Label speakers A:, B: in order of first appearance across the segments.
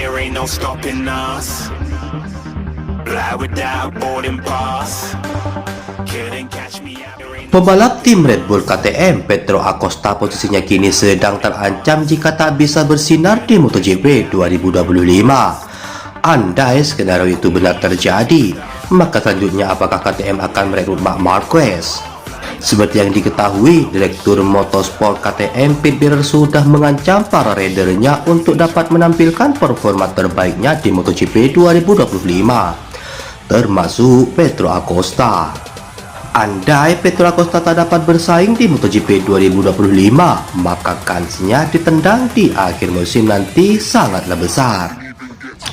A: there ain't no stopping us. Fly without boarding pass. Couldn't catch me out.
B: Pembalap tim Red Bull KTM, Pedro Acosta, posisinya kini sedang terancam jika tak bisa bersinar di MotoGP 2025. Andai skenario itu benar terjadi, maka selanjutnya apakah KTM akan merekrut Marc Marquez? Seperti yang diketahui, Direktur Motorsport KTM Pit Bierer sudah mengancam para ridernya untuk dapat menampilkan performa terbaiknya di MotoGP 2025, termasuk Pedro Acosta. Andai Pedro Acosta tak dapat bersaing di MotoGP 2025, maka kansnya ditendang di akhir musim nanti sangatlah besar.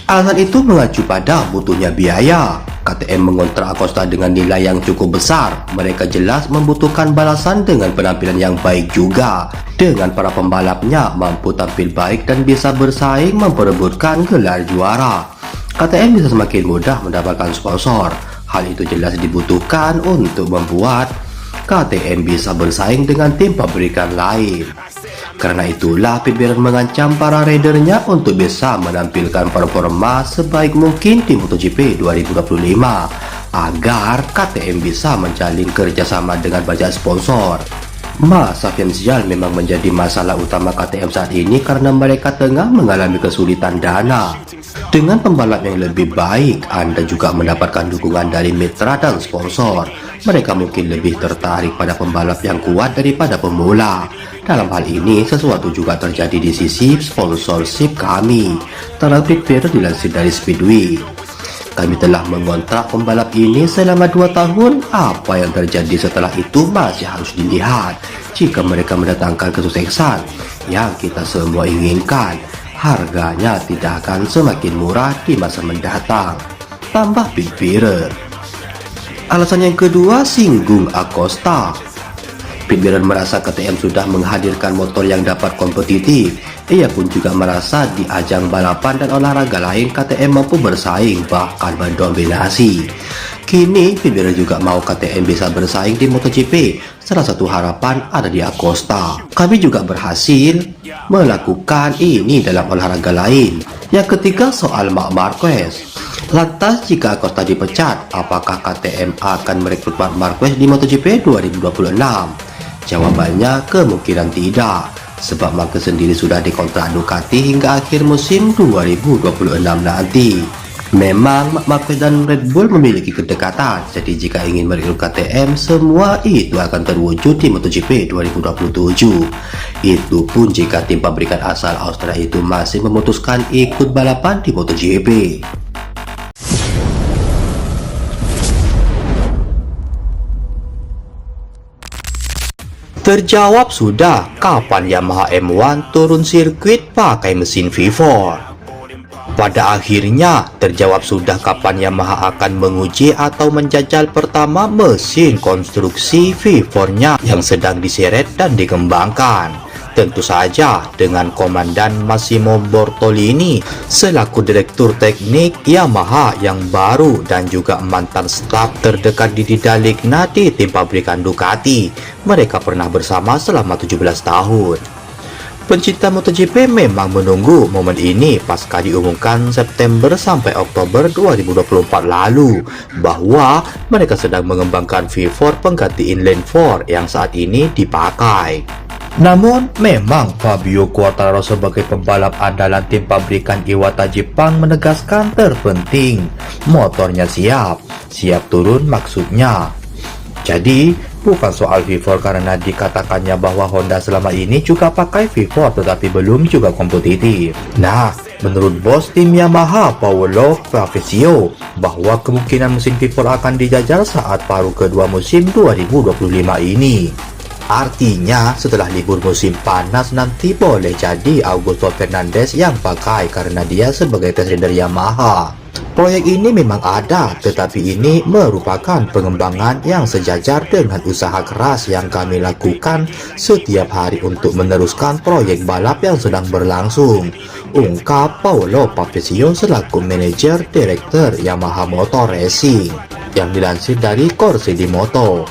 B: Alasan itu mengacu pada butuhnya biaya. KTM mengontrak Acosta dengan nilai yang cukup besar. Mereka jelas membutuhkan balasan dengan penampilan yang baik juga. Dengan para pembalapnya mampu tampil baik dan bisa bersaing memperebutkan gelar juara, KTM bisa semakin mudah mendapatkan sponsor. Hal itu jelas dibutuhkan untuk membuat KTM bisa bersaing dengan tim pabrikan lain. Karena itulah Pit Bierer mengancam para ridernya untuk bisa menampilkan performa sebaik mungkin di MotoGP 2025 agar KTM bisa menjalin kerjasama dengan banyak sponsor. Masa finansial memang menjadi masalah utama KTM saat ini karena mereka tengah mengalami kesulitan dana. Dengan pembalap yang lebih baik, Anda juga mendapatkan dukungan dari mitra dan sponsor. Mereka mungkin lebih tertarik pada pembalap yang kuat daripada pemula. Dalam hal ini, sesuatu juga terjadi di sisi sponsorship kami. Terlebih Bierer dilansir dari Speedway. Kami telah mengontrak pembalap ini selama 2 tahun. Apa yang terjadi setelah itu masih harus dilihat. Jika mereka mendatangkan kesuksesan yang kita semua inginkan, harganya tidak akan semakin murah di masa mendatang, tambah Pit Bierer. Alasan yang kedua, singgung Acosta. Pit Bierer merasa KTM sudah menghadirkan motor yang dapat kompetitif. Ia pun juga merasa di ajang balapan dan olahraga lain KTM mampu bersaing, bahkan mendominasi. Kini Pit Bierer juga mau KTM bisa bersaing di MotoGP. Salah satu harapan ada di Acosta. Kami juga berhasil melakukan ini dalam olahraga lain. Yang ketiga, soal Marc Marquez. Lantas jika Acosta dipecat, apakah KTM akan merekrut Marc Marquez di MotoGP 2026? Jawabannya kemungkinan tidak, sebab Marquez sendiri sudah dikontrak Ducati hingga akhir musim 2026 nanti. Memang Marc Marquez dan Red Bull memiliki kedekatan, jadi jika ingin merekrut KTM, semua itu akan terwujud di MotoGP 2027. Itu pun jika tim pabrikan asal Australia itu masih memutuskan ikut balapan di MotoGP. Terjawab sudah, kapan Yamaha M1 turun sirkuit pakai mesin V4? Pada akhirnya, terjawab sudah kapan Yamaha akan menguji atau menjajal pertama mesin konstruksi V4-nya yang sedang diseret dan dikembangkan. Tentu saja dengan Komandan Massimo Bortolini selaku Direktur Teknik Yamaha yang baru dan juga mantan staf terdekat Didi Daligna di tim pabrikan Ducati. Mereka pernah bersama selama 17 tahun. Pencinta MotoGP memang menunggu momen ini pasca diumumkan September sampai Oktober 2024 lalu bahwa mereka sedang mengembangkan V4 pengganti inline 4 yang saat ini dipakai. Namun, memang Fabio Quartararo sebagai pembalap andalan tim pabrikan Iwata Jepang menegaskan terpenting motornya siap turun maksudnya. Jadi, bukan soal V4 karena dikatakannya bahwa Honda selama ini juga pakai V4 tetapi belum juga kompetitif. Nah, menurut bos tim Yamaha Paolo Fabrizio bahwa kemungkinan mesin V4 akan dijajal saat paruh kedua musim 2025 ini. Artinya setelah libur musim panas nanti boleh jadi Augusto Fernandez yang pakai karena dia sebagai test rider Yamaha. Proyek ini memang ada, tetapi ini merupakan pengembangan yang sejajar dengan usaha keras yang kami lakukan setiap hari untuk meneruskan proyek balap yang sedang berlangsung, ungkap Paolo Fabrizio selaku manajer direktur Yamaha Motor Racing yang dilansir dari Corse di Moto.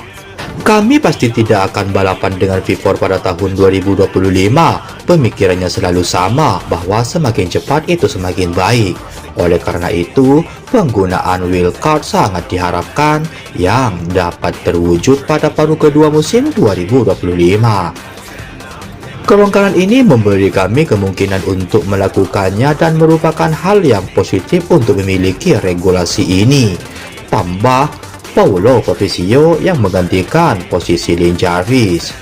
C: Kami pasti tidak akan balapan dengan V4 pada tahun 2025. Pemikirannya selalu sama, bahwa semakin cepat itu semakin baik. Oleh karena itu, penggunaan wheelcard sangat diharapkan yang dapat terwujud pada paruh kedua musim 2025. Kelonggaran ini memberi kami kemungkinan untuk melakukannya dan merupakan hal yang positif untuk memiliki regulasi ini. Tambah Paulo Covisio yang menggantikan posisi Lin Jarvis.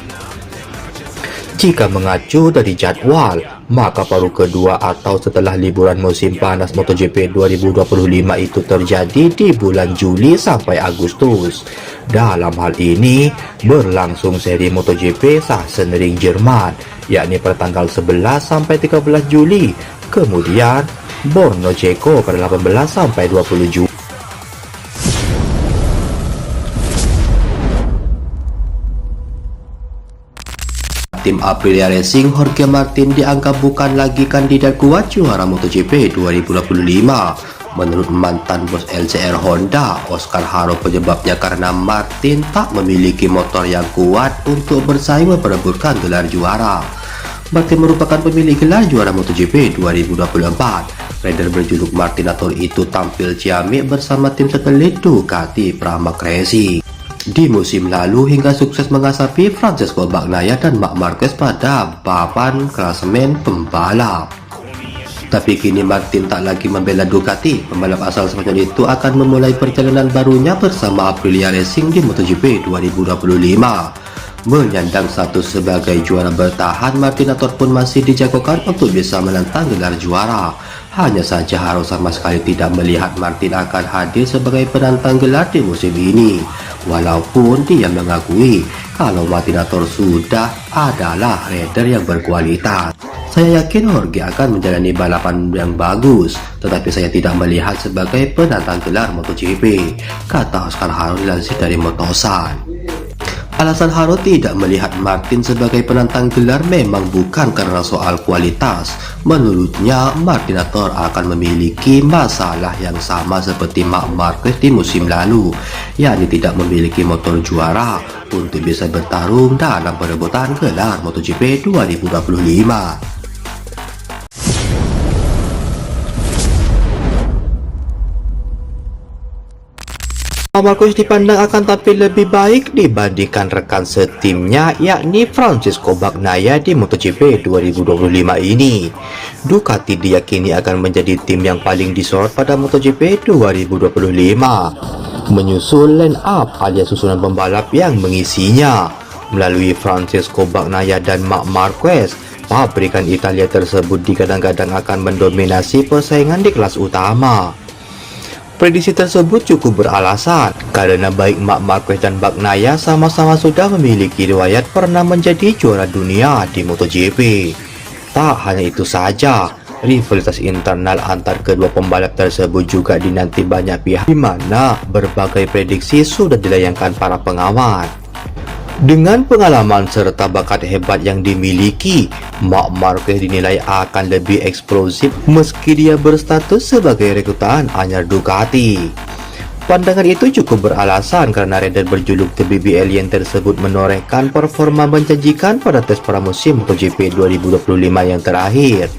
C: Jika mengacu dari jadwal, maka paruh kedua atau setelah liburan musim panas MotoGP 2025 itu terjadi di bulan Juli sampai Agustus. Dalam hal ini, berlangsung seri MotoGP Sachsenring Jerman, yakni pada tanggal 11 sampai 13 Juli. Kemudian, Borno Ceko pada 18 sampai 20 Juli.
B: Tim Aprilia Racing Jorge Martin dianggap bukan lagi kandidat kuat juara MotoGP 2025. Menurut mantan bos LCR Honda, Oscar Haro, penyebabnya karena Martin tak memiliki motor yang kuat untuk bersaing memperebutkan gelar juara. Martin merupakan pemilik gelar juara MotoGP 2024. Rider berjuluk Martinator itu tampil ciamik bersama tim satelit Ducati Pramac Racing di musim lalu hingga sukses mengasapi Francesco Bagnaia dan Marc Marquez pada papan klasemen pembalap. Tapi kini Martin tak lagi membela Ducati. Pembalap asal Spanyol itu akan memulai perjalanan barunya bersama Aprilia Racing di MotoGP 2025. Menyandang status sebagai juara bertahan, Martinator pun masih dijagokan untuk bisa menantang gelar juara. Hanya saja Haro sama sekali tidak melihat Martin akan hadir sebagai penantang gelar di musim ini. Walaupun dia mengakui kalau Martinator sudah adalah rider yang berkualitas. Saya yakin Jorge akan menjalani balapan yang bagus, tetapi saya tidak melihat sebagai penantang gelar MotoGP, kata Oscar Haro dilansir dari Motosan. Alasan Haro tidak melihat Martin sebagai penantang gelar memang bukan karena soal kualitas. Menurutnya, Martinator akan memiliki masalah yang sama seperti Marc Marquez di musim lalu, yakni tidak memiliki motor juara untuk bisa bertarung dalam perebutan gelar MotoGP 2025.
C: Marquez dipandang akan tampil lebih baik dibandingkan rekan setimnya, yakni Francesco Bagnaia di MotoGP 2025 ini. Ducati diyakini akan menjadi tim yang paling disorot pada MotoGP 2025, menyusul line up alias susunan pembalap yang mengisinya. Melalui Francesco Bagnaia dan Marc Marquez, pabrikan Italia tersebut digadang-gadang akan mendominasi persaingan di kelas utama. Prediksi tersebut cukup beralasan karena baik Marc Marquez dan Bagnaia sama-sama sudah memiliki riwayat pernah menjadi juara dunia di MotoGP. Tak hanya itu saja, rivalitas internal antar kedua pembalap tersebut juga dinanti banyak pihak, di mana berbagai prediksi sudah dilayangkan para pengamat. Dengan pengalaman serta bakat hebat yang dimiliki, Marc Marquez dinilai akan lebih eksplosif meski dia berstatus sebagai rekrutan anyar Ducati. Pandangan itu cukup beralasan karena rider berjuluk The Baby Alien tersebut menorehkan performa menjanjikan pada tes pramusim MotoGP 2025 yang terakhir.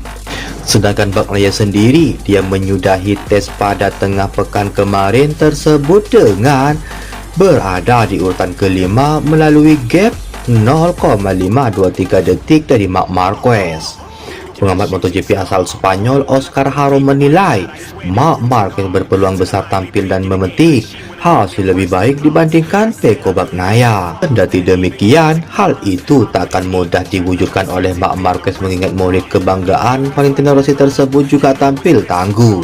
C: Sedangkan Bagnaia sendiri, dia menyudahi tes pada tengah pekan kemarin tersebut dengan berada di urutan kelima melalui gap 0,523 detik dari Marc Marquez. Pengamat MotoGP asal Spanyol Oscar Haro menilai Marc Marquez berpeluang besar tampil dan memetik hasil lebih baik dibandingkan Pecco Bagnaia. Kendati demikian, hal itu tak akan mudah diwujudkan oleh Marc Marquez mengingat murid kebanggaan Valentino Rossi tersebut juga tampil tangguh.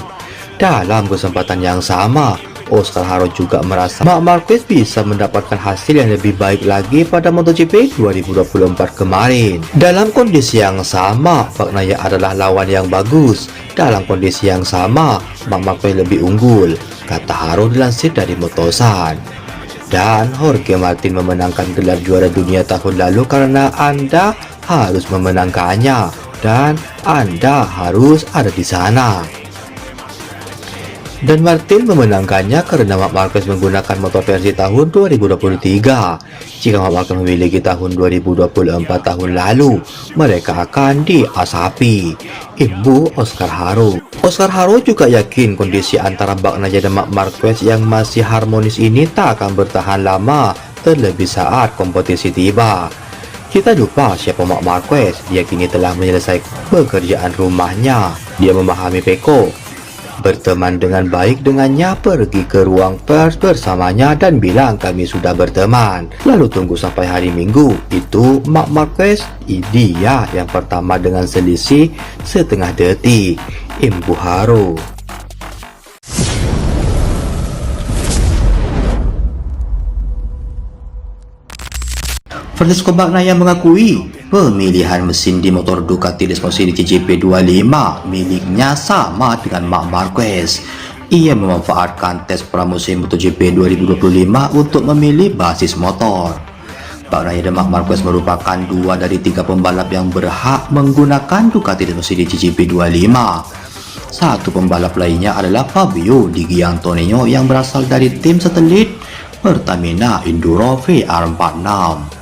C: Dalam kesempatan yang sama, Oscar Haro juga merasa Marc Marquez bisa mendapatkan hasil yang lebih baik lagi pada MotoGP 2024 kemarin. Dalam kondisi yang sama, Bagnaia adalah lawan yang bagus. Dalam kondisi yang sama, Marc Marquez lebih unggul, kata Haro dilansir dari Motosan. Dan Jorge Martin memenangkan gelar juara dunia tahun lalu karena Anda harus memenangkannya dan Anda harus ada di sana. Dan Martin memenangkannya karena Marc Marquez menggunakan motor versi tahun 2023. Jika Marc Marquez memiliki tahun 2024 tahun lalu, mereka akan diasapi. Imbu Oscar Haro. Oscar Haro juga yakin kondisi antara Bagnaia dan Marc Marquez yang masih harmonis ini tak akan bertahan lama, terlebih saat kompetisi tiba. Kita lupa siapa Marc Marquez. Dia kini telah menyelesaikan pekerjaan rumahnya. Dia memahami Pecco, berteman dengan baik dengannya, pergi ke ruang pers bersamanya dan bilang kami sudah berteman. Lalu tunggu sampai hari Minggu. Itu Marc Marquez, dia yang pertama dengan selisih setengah detik. Imbu Haro.
B: Francesco Bagnaia mengakui pemilihan mesin di motor Ducati Desmosedi GP25 miliknya sama dengan Marc Marquez. Ia memanfaatkan tes pramusim MotoGP 2025 untuk memilih basis motor. Bagnaia dan Marc Marquez merupakan dua dari tiga pembalap yang berhak menggunakan Ducati Desmosedi GP25. Satu pembalap lainnya adalah Fabio Di Gianantonio yang berasal dari tim satelit Pertamina Enduro VR46.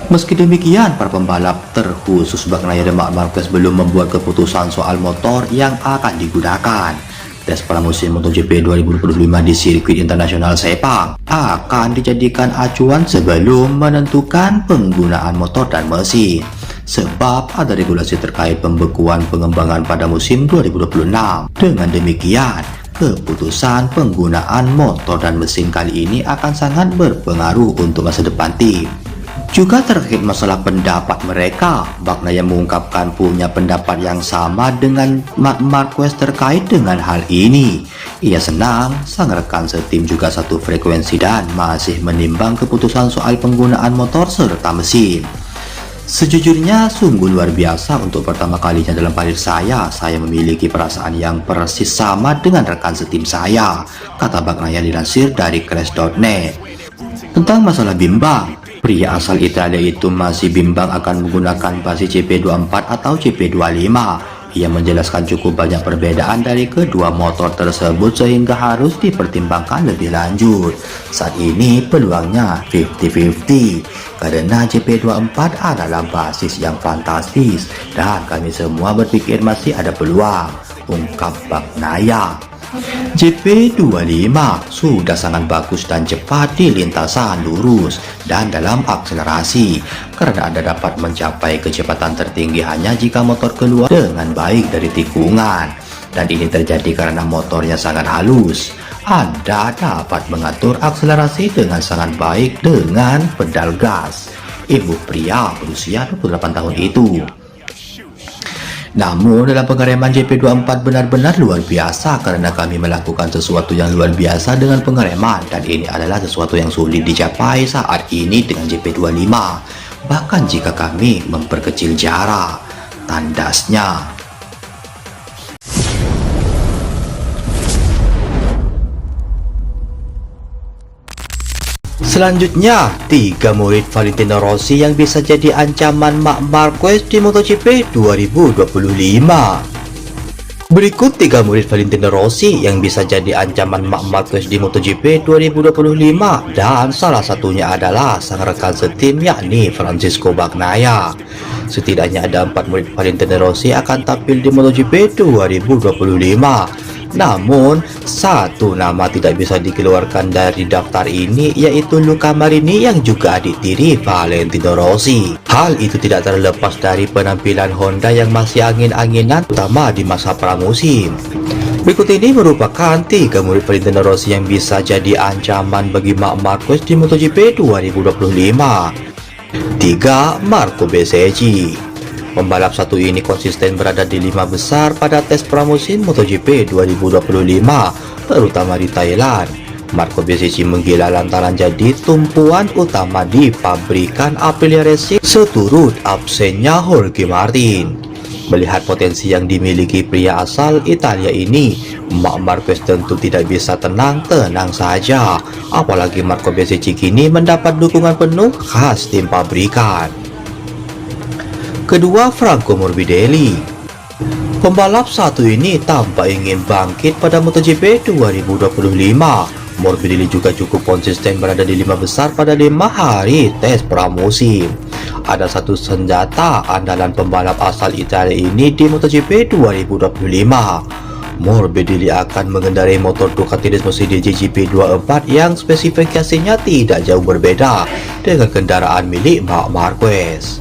B: Meski demikian, para pembalap terkhusus Bagnaia dan Marc Marquez belum membuat keputusan soal motor yang akan digunakan. Tes pramusim MotoGP 2025 di sirkuit internasional Sepang akan dijadikan acuan sebelum menentukan penggunaan motor dan mesin, sebab ada regulasi terkait pembekuan pengembangan pada musim 2026. Dengan demikian, keputusan penggunaan motor dan mesin kali ini akan sangat berpengaruh untuk masa depan tim. Juga terkait masalah pendapat mereka, Bagnaia mengungkapkan punya pendapat yang sama dengan Marc Marquez terkait dengan hal ini. Ia senang sang rekan setim juga satu frekuensi dan masih menimbang keputusan soal penggunaan motor serta mesin. Sejujurnya sungguh luar biasa untuk pertama kalinya dalam karir saya memiliki perasaan yang persis sama dengan rekan setim saya, kata Bagnaia dilansir dari Crash.net. Tentang masalah bimbang, pria asal Italia itu masih bimbang akan menggunakan basis GP24 atau GP25. Ia menjelaskan cukup banyak perbedaan dari kedua motor tersebut sehingga harus dipertimbangkan lebih lanjut. Saat ini peluangnya 50-50 karena GP24 adalah basis yang fantastis dan kami semua berpikir masih ada peluang, ungkap Bagnaia. GP25 sudah sangat bagus dan cepat di lintasan lurus dan dalam akselerasi karena Anda dapat mencapai kecepatan tertinggi hanya jika motor keluar dengan baik dari tikungan, dan ini terjadi karena motornya sangat halus. Anda dapat mengatur akselerasi dengan sangat baik dengan pedal gas, ibu pria berusia 28 tahun itu. Namun dalam pengereman GP24 benar-benar luar biasa karena kami melakukan sesuatu yang luar biasa dengan pengereman, dan ini adalah sesuatu yang sulit dicapai saat ini dengan GP25, bahkan jika kami memperkecil jarak, tandasnya.
C: Selanjutnya, 3 murid Valentino Rossi yang bisa jadi ancaman Marc Marquez di MotoGP 2025. Berikut 3 murid Valentino Rossi yang bisa jadi ancaman Marc Marquez di MotoGP 2025, dan salah satunya adalah sang rekan setim yakni Francesco Bagnaia. Setidaknya ada 4 murid Valentino Rossi akan tampil di MotoGP 2025. Namun, satu nama tidak bisa dikeluarkan dari daftar ini, yaitu Luca Marini yang juga adik tiri Valentino Rossi. Hal itu tidak terlepas dari penampilan Honda yang masih angin-anginan, terutama di masa pramusim. Berikut ini merupakan 3 murid Valentino Rossi yang bisa jadi ancaman bagi Marc Marquez di MotoGP 2025. 3. Marco Bezzecchi. Pembalap satu ini konsisten berada di 5 besar pada tes pramusim MotoGP 2025, terutama di Thailand. Marco Bezzecchi menggila lantaran jadi tumpuan utama di pabrikan Aprilia Racing seturut absennya Jorge Martin. Melihat potensi yang dimiliki pria asal Italia ini, Marc Marquez tentu tidak bisa tenang-tenang saja, apalagi Marco Bezzecchi kini mendapat dukungan penuh khas tim pabrikan. Kedua, Franco Morbidelli. Pembalap satu ini tampak ingin bangkit pada MotoGP 2025. Morbidelli juga cukup konsisten berada di 5 besar pada 5 hari tes pramusim. Ada satu senjata andalan pembalap asal Italia ini di MotoGP 2025. Morbidelli akan mengendarai motor Ducati Desmosed GP24 yang spesifikasinya tidak jauh berbeda dengan kendaraan milik Marc Marquez.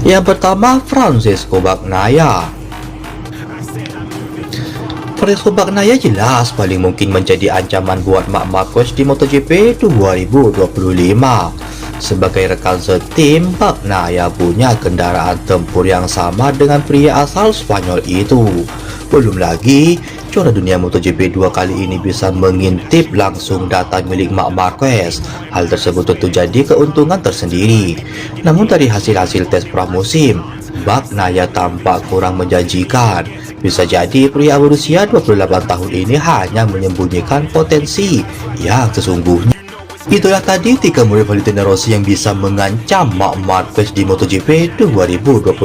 C: Yang pertama, Francesco Bagnaia. Francesco Bagnaia jelas paling mungkin menjadi ancaman buat Marc Marquez di MotoGP 2025. Sebagai rekan setim, Bagnaia punya kendaraan tempur yang sama dengan pria asal Spanyol itu. Belum lagi, juara dunia MotoGP 2 kali ini bisa mengintip langsung data milik Marc Marquez. Hal tersebut tentu jadi keuntungan tersendiri. Namun dari hasil-hasil tes pramusim, Bagnaia tampak kurang menjanjikan. Bisa jadi pria berusia 28 tahun ini hanya menyembunyikan potensi yang sesungguhnya. Itulah tadi 3 murid Valentino Rossi yang bisa mengancam Marc Marquez di MotoGP 2025.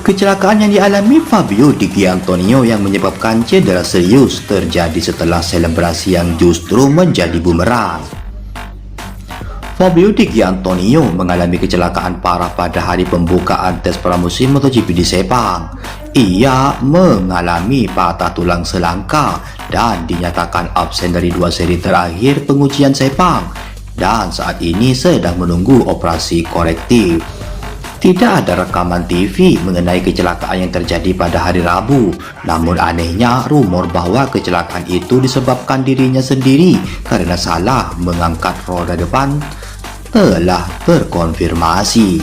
B: Kecelakaan yang dialami Fabio Di Giannantonio yang menyebabkan cedera serius terjadi setelah selebrasi yang justru menjadi bumerang. Fabio Di Giannantonio mengalami kecelakaan parah pada hari pembukaan tes pramusim MotoGP di Sepang. Ia mengalami patah tulang selangka dan dinyatakan absen dari 2 seri terakhir pengujian Sepang dan saat ini sedang menunggu operasi korektif. Tidak ada rekaman TV mengenai kecelakaan yang terjadi pada hari Rabu. Namun anehnya, rumor bahwa kecelakaan itu disebabkan dirinya sendiri karena salah mengangkat roda depan telah terkonfirmasi.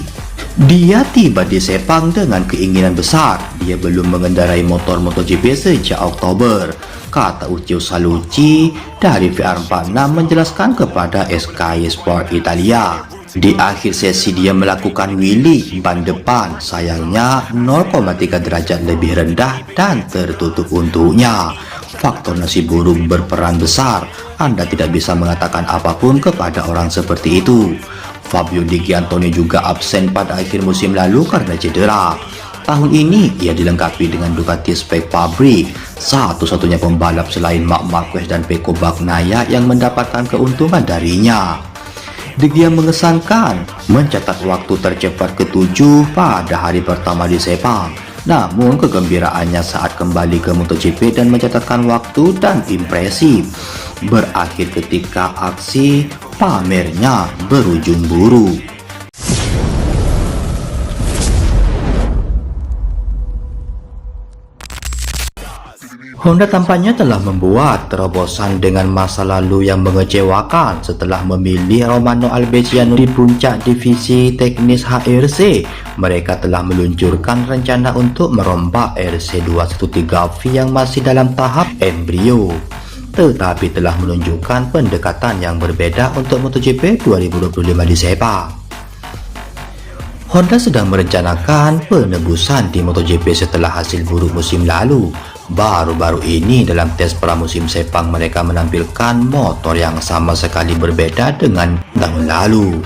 B: Dia tiba di Sepang dengan keinginan besar. Dia belum mengendarai motor MotoGP sejak Oktober, kata Uccio Salucci dari VR46 menjelaskan kepada Sky Sport Italia. Di akhir sesi dia melakukan wheelie ban depan, sayangnya 0,3 derajat lebih rendah dan tertutup untuknya. Faktor nasi burung berperan besar. Anda tidak bisa mengatakan apapun kepada orang seperti itu. Fabio Di Giannantonio juga absen pada akhir musim lalu karena cedera. Tahun ini ia dilengkapi dengan Ducati spek pabrik, satu-satunya pembalap selain Marc Marquez dan Pecco Bagnaia yang mendapatkan keuntungan darinya. De Gia mengesankan mencatat waktu tercepat ke-7 pada hari pertama di Sepang. Namun kegembiraannya saat kembali ke MotoGP dan mencatatkan waktu dan impresi berakhir ketika aksi pamernya berujung buruk. Honda tampaknya telah membuat terobosan dengan masa lalu yang mengecewakan setelah memilih Romano Albesiano di puncak divisi teknis HRC. Mereka telah meluncurkan rencana untuk merombak RC213V yang masih dalam tahap embrio, tetapi telah menunjukkan pendekatan yang berbeda untuk MotoGP 2025 di Sepang. Honda sedang merencanakan penebusan di MotoGP setelah hasil buruk musim lalu. Baru-baru ini dalam tes pramusim Sepang mereka menampilkan motor yang sama sekali berbeda dengan tahun lalu.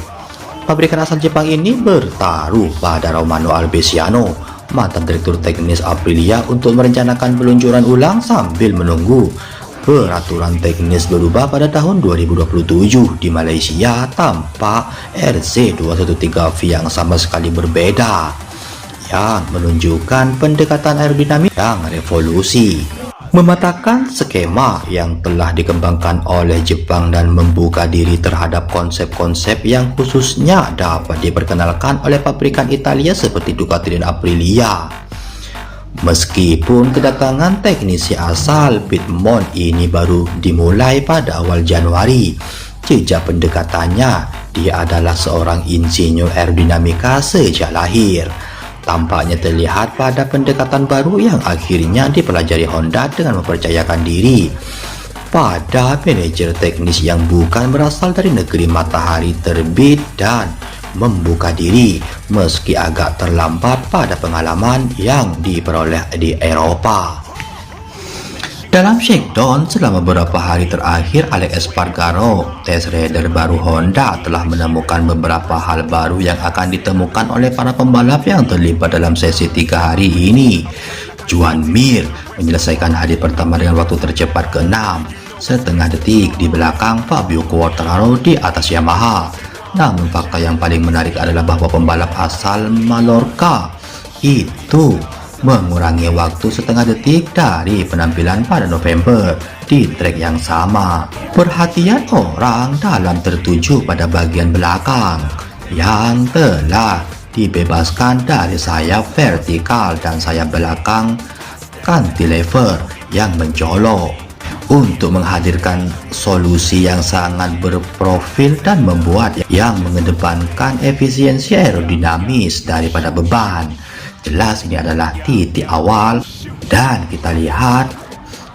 B: Pabrikan asal Jepang ini bertaruh pada Romano Albesiano, mantan direktur teknis Aprilia, untuk merencanakan peluncuran ulang sambil menunggu peraturan teknis berubah pada tahun 2027 di Malaysia tanpa RC213V yang sama sekali berbeda, yang menunjukkan pendekatan aerodinamik yang revolusi, mematahkan skema yang telah dikembangkan oleh Jepang dan membuka diri terhadap konsep-konsep yang khususnya dapat diperkenalkan oleh pabrikan Italia seperti Ducati dan Aprilia. Meskipun kedatangan teknisi asal Piedmont ini baru dimulai pada awal Januari, jejak pendekatannya, dia adalah seorang insinyur aerodinamika sejak lahir. Tampaknya terlihat pada pendekatan baru yang akhirnya dipelajari Honda dengan mempercayakan diri pada manajer teknis yang bukan berasal dari negeri matahari terbit dan membuka diri meski agak terlambat pada pengalaman yang diperoleh di Eropa.
C: Dalam shakedown selama beberapa hari terakhir, Alex Espargaro, test rider baru Honda, telah menemukan beberapa hal baru yang akan ditemukan oleh para pembalap yang terlibat dalam sesi 3 hari ini. Joan Mir menyelesaikan hari pertama dengan waktu tercepat ke-6, setengah detik di belakang Fabio Quartararo di atas Yamaha. Namun fakta yang paling menarik adalah bahwa pembalap asal Mallorca itu mengurangi waktu setengah detik dari penampilan pada November di trek yang sama. Perhatian orang dalam tertuju pada bagian belakang yang telah dibebaskan dari sayap vertikal dan sayap belakang cantilever yang mencolok untuk menghadirkan solusi yang sangat berprofil dan membuat yang mengedepankan efisiensi aerodinamis daripada beban. Jelas ini adalah titik awal dan kita lihat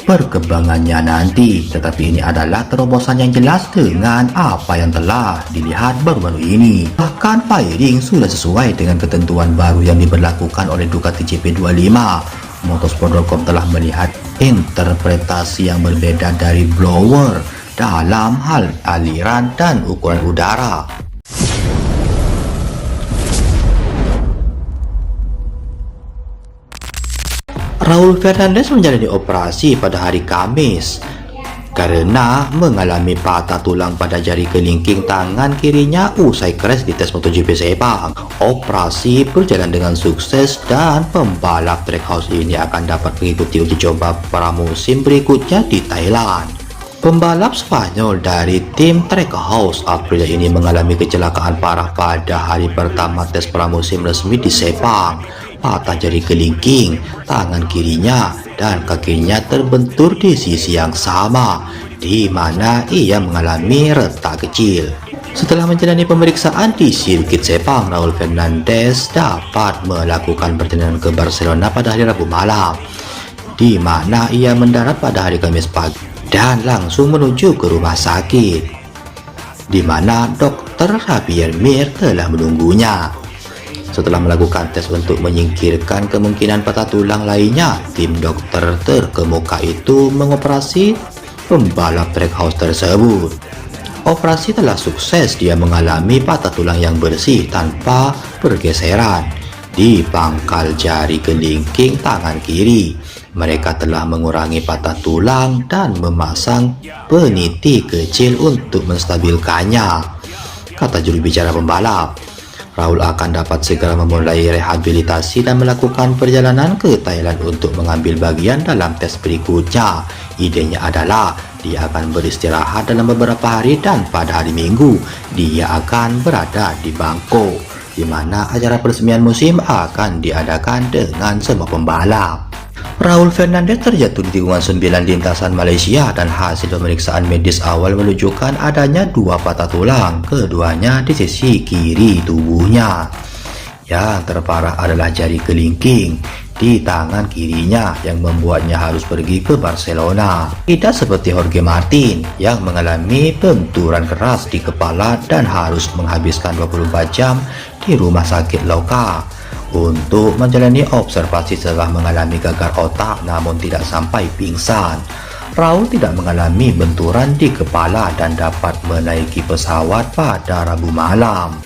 C: perkembangannya nanti, tetapi ini adalah terobosan yang jelas dengan apa yang telah dilihat baru-baru ini. Bahkan firing sudah sesuai dengan ketentuan baru yang diberlakukan oleh Ducati GP25. Motorsport.com telah melihat interpretasi yang berbeda dari blower dalam hal aliran dan ukuran udara. Raul Fernandez menjalani operasi pada hari Kamis karena mengalami patah tulang pada jari kelingking tangan kirinya usai crash di tes MotoGP Sepang. Operasi berjalan dengan sukses dan pembalap Trackhouse ini akan dapat mengikuti uji coba pramusim berikutnya di Thailand. Pembalap Spanyol dari tim Trackhouse Aprilia ini mengalami kecelakaan parah pada hari pertama tes pramusim resmi di Sepang. Patah jari kelingking, tangan kirinya dan kakinya terbentur di sisi yang sama, di mana ia mengalami retak kecil. Setelah menjalani pemeriksaan di sirkuit Sepang, Raul Fernandez dapat melakukan perjalanan ke Barcelona pada hari Rabu malam, di mana ia mendarat pada hari Kamis pagi dan langsung menuju ke rumah sakit, di mana Dr. Javier Mir telah menunggunya. Setelah melakukan tes untuk menyingkirkan kemungkinan patah tulang lainnya, tim dokter terkemuka itu mengoperasi pembalap Trackhouse tersebut. Operasi telah sukses, dia mengalami patah tulang yang bersih tanpa pergeseran di pangkal jari kelingking tangan kiri. Mereka telah mengurangi patah tulang dan memasang peniti kecil untuk menstabilkannya, kata juru bicara pembalap. Raul akan dapat segera memulai rehabilitasi dan melakukan perjalanan ke Thailand untuk mengambil bagian dalam tes berikutnya. Idenya adalah dia akan beristirahat dalam beberapa hari dan pada hari Minggu dia akan berada di Bangkok, di mana acara peresmian musim akan diadakan dengan semua pembalap. Raul Fernandez terjatuh di tikungan 9 lintasan Malaysia dan hasil pemeriksaan medis awal menunjukkan adanya 2 patah tulang, keduanya di sisi kiri tubuhnya. Yang terparah adalah jari kelingking di tangan kirinya yang membuatnya harus pergi ke Barcelona. Tidak seperti Jorge Martin yang mengalami benturan keras di kepala dan harus menghabiskan 24 jam di rumah sakit lokal untuk menjalani observasi setelah mengalami gagal otak namun tidak sampai pingsan. Raul tidak mengalami benturan di kepala dan dapat menaiki pesawat pada Rabu malam.